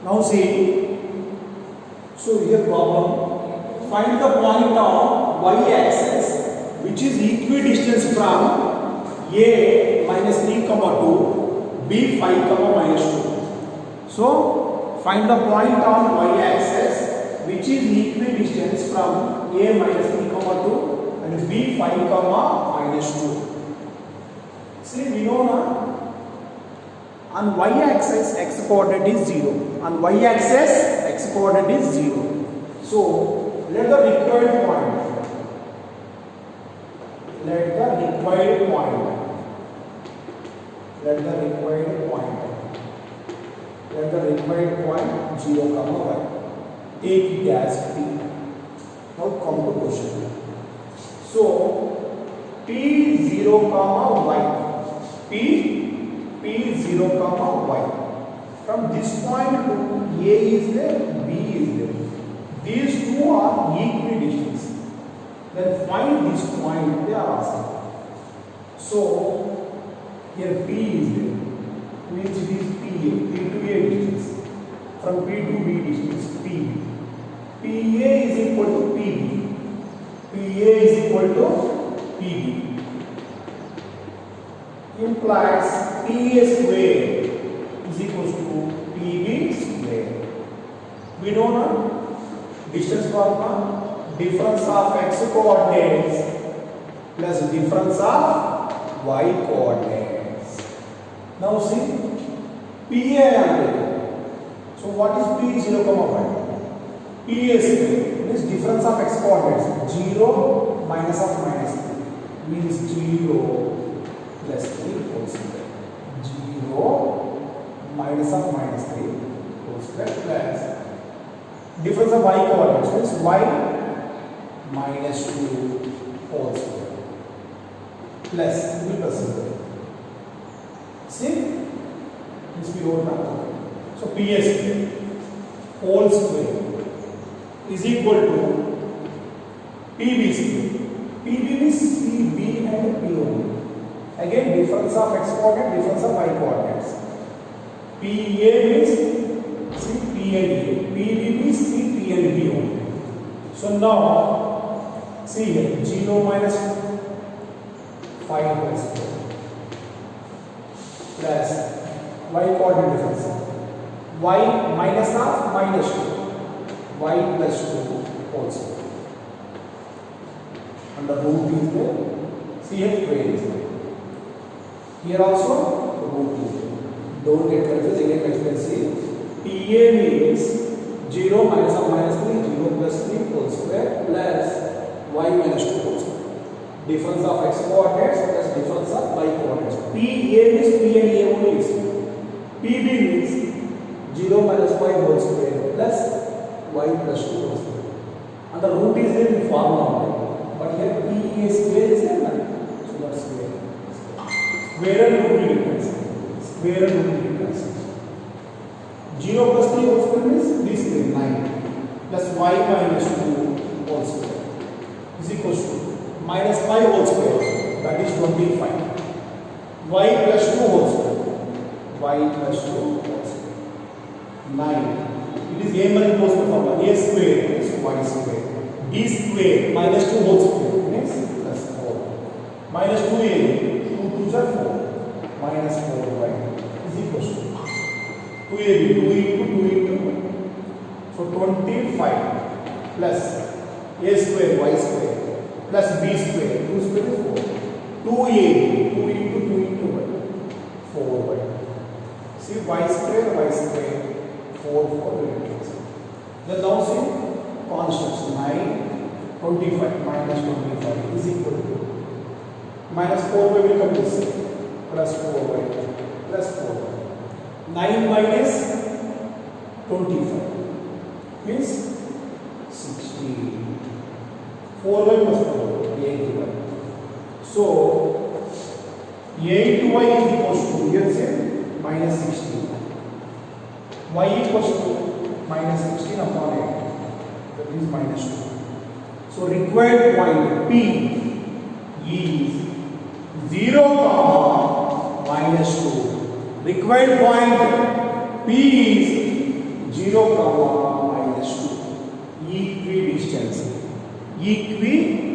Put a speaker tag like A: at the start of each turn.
A: Now see, so here problem, find the point of y-axis which is equidistant from a minus 3 comma 2, b 5 comma minus 2. So find the point on y-axis which is equidistant from a minus 3 comma 2 and b 5 comma minus 2. See, we know now. On y-axis, x coordinate is 0. On y-axis, x coordinate is 0. So, let the required point. Let the required point. Let the required point. Let the required point 0 comma y. Take it as p. Now come to question. So, p 0 comma y. P 0 comma y. From this point to A is there, B is there. These two are equidistant. Then find this point they are asking. So here P is there, means it is P to A distance. From P to B distance, PB. PA is equal to PB. PA is equal to PB. Implies PA square is equal to PB square. We know now distance formula, difference of x coordinates plus difference of y coordinates. Now see PA and so what is P 0 comma y? PA square means difference of x coordinates 0 minus of minus 3 means 0 plus 3 whole square. 0 minus of minus 3 whole square plus difference of y coordinates means y minus 2 whole square plus b plus square. See? This we wrote now. So PA square whole square is equal to PB square. PB means CB and PO. Again, difference of x coordinate, difference of y coordinates. PA means C, P and A. PB means C, P and B only. So now, see here, 0 minus 5 whole square plus y coordinate difference. Y minus of minus 2. Y plus 2 whole square. And the root is there. See here, square is there. Here also root is there. Don't get confused. Again, let's see. PA means 0 minus of minus 3, 0 plus 3 whole square plus y minus 2 whole square. Difference of x coordinates plus difference of y coordinates. PA means P and A only is. PB means 0 minus 5 whole square plus y plus 2 whole square. And the root is there in formula. But here PA square is there. So that's square. Square and root will cancel. Square and root will cancel. 0 plus 3 whole square means this is 9 plus y minus 2 whole square is equals to minus 5 whole square, that is 25. Y plus 2 whole square. Y plus 2 whole square. 9. It is A minus formula. A square is y square. B square minus 2 whole square means plus 4. Minus 2A. 2 are 4 minus 4y is equals to 2ab 2 into 2 into so 25 plus a square y square plus b square 2 square is 4 2ab 2 into 2 into y 4y. See y square 4 relatives. Then now see constants 9 25 minus 25 is equal to minus 4y will come this plus 4y plus 4y. 9 minus 25 means 16. 4y plus 4y 8y. So 8y is equals to here say minus 16. Y equals to minus 16 upon 8. That is minus 2. So required point P is 0 comma minus 2. Required point P is 0, -2. Equidistance. Equidistance.